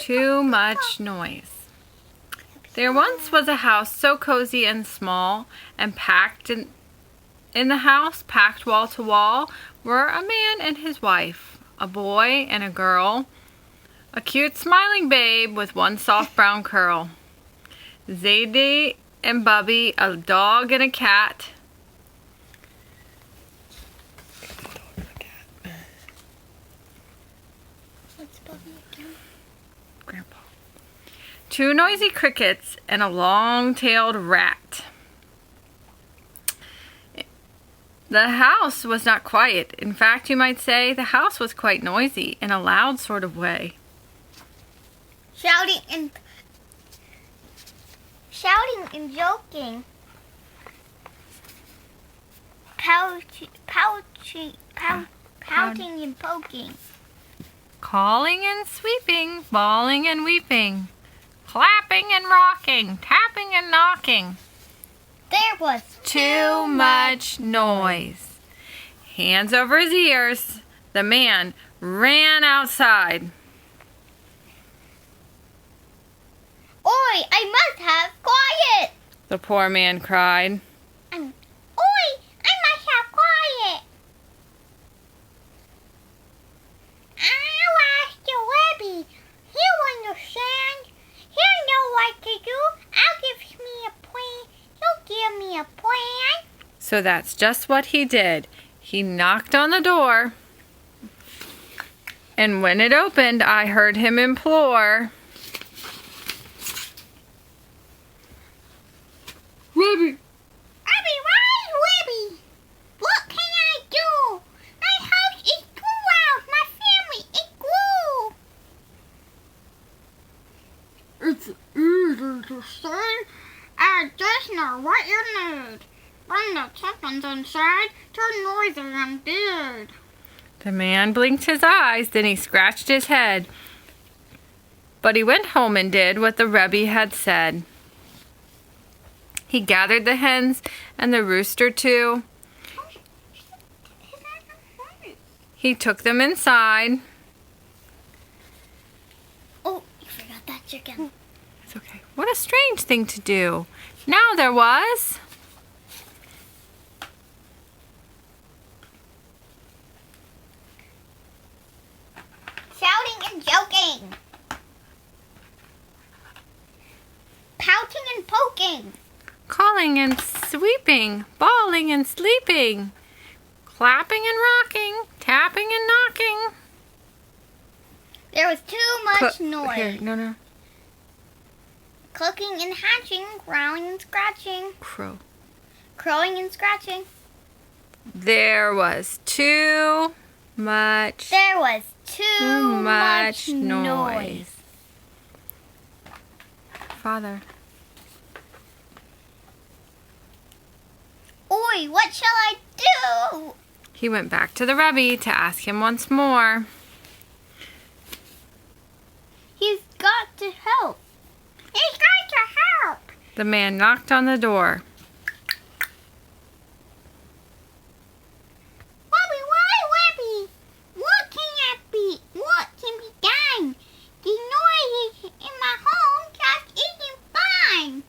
Too much noise. There once was a house so cozy and small, and packed in the house, packed wall to wall, were a man and his wife, a boy and a girl, a cute smiling babe with one soft brown curl, Zadie and Bubby, a dog and a cat. What's Bubby again? Grandpa. Two noisy crickets and a long-tailed rat. The house was not quiet. In fact, you might say the house was quite noisy in a loud sort of way. Shouting and joking. Pouting and poking. Calling and sweeping, bawling and weeping, clapping and rocking, tapping and knocking. There was Too much noise. Hands over his ears, the man ran outside. Oi, I must have quiet! The poor man cried. Oi, I must have quiet! I'll ask the Webby. He'll understand. He'll know what to do. He'll give me a plan. So that's just what he did. He knocked on the door, and when it opened, I heard him implore, Webby! Webby! What can I do? My house is too loud. My family is glue. It's easy to say. I just know what you need. Bring the chickens inside. Turn noisy and big. The man blinked his eyes, then he scratched his head. But he went home and did what the Rebbe had said. He gathered the hens and the rooster too. He took them inside. Oh, you forgot that chicken. It's okay. What a strange thing to do. Now there was. Shouting and joking. Pouting and poking. Calling and sweeping, bawling and sleeping, clapping and rocking, tapping and knocking. There was too much noise. Here, no. Clucking and hatching, growling and scratching. Crow. Crowing and scratching. There was too much. There was too much noise. Father. Oi, what shall I do? He went back to the Rebbe to ask him once more. He's got to help. He's got to help. The man knocked on the door. Webby? What can that be? What can be done? The noise in my home just isn't fine.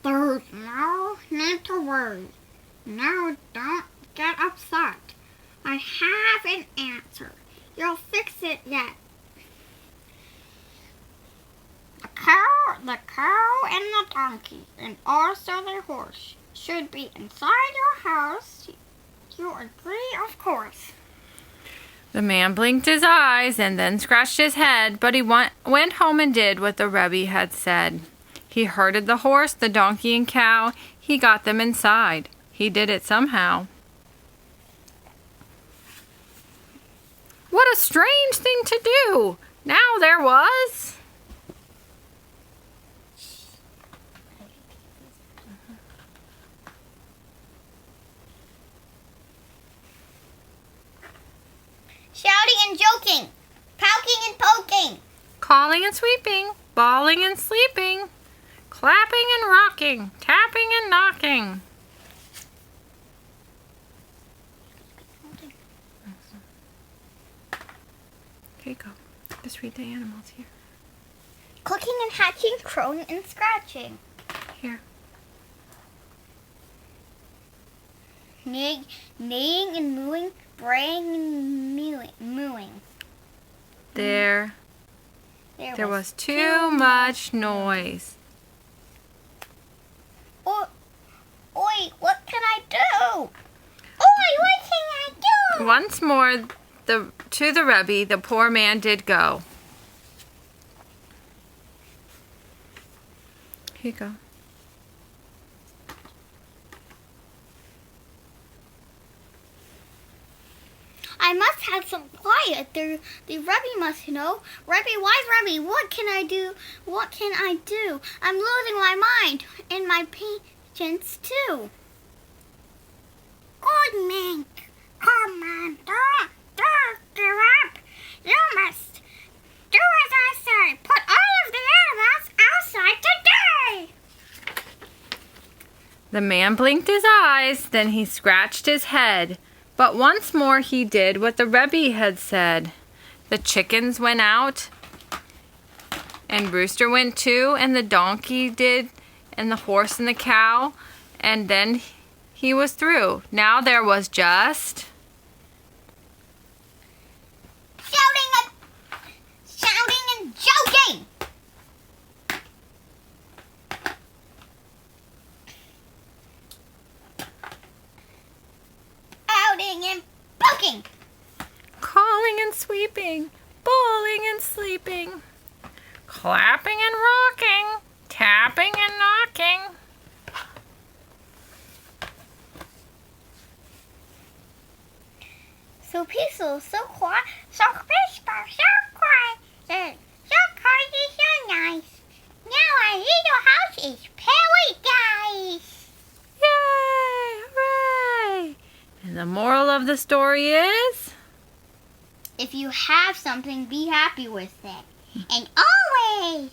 There's no need to worry. No, don't get upset. I have an answer. You'll fix it yet. The cow and the donkey, and also the horse, should be inside your house. You agree, of course. The man blinked his eyes and then scratched his head, but he went home and did what the Rebbe had said. He herded the horse, the donkey, and cow. He got them inside. He did it somehow. What a strange thing to do! Now there was. Shouting and joking, pouting and poking, Calling and sweeping, bawling and sleeping, clapping and rocking, tapping and knocking. Here you go. Just read the animals here. Clucking and hatching, crowing and scratching. Here. Neighing and mooing, braying and mooing. There was too much noise. Oi, what can I do? Oi, what can I do? Once more to the Rebbe the poor man did go. Here you go. I must have some quiet. The Rebbe must know. Rebbe, wise Rebbe, what can I do? What can I do? I'm losing my mind and my patience too. Good man, come on, don't give up. You must do as I say. Put all of the animals outside today. The man blinked his eyes, then he scratched his head. But once more he did what the Rebbe had said. The chickens went out, and Rooster went too, and the donkey did, and the horse and the cow, and then he was through. Now there was just shouting and joking. Outing and poking. calling and sweeping, bowling and sleeping, clapping and rocking, tapping and knocking. So peaceful, so quiet, so peaceful, so quiet, so cozy, so nice. Now our little house is paradise. Yay! Hooray! And the moral of the story is? If you have something, be happy with it. And always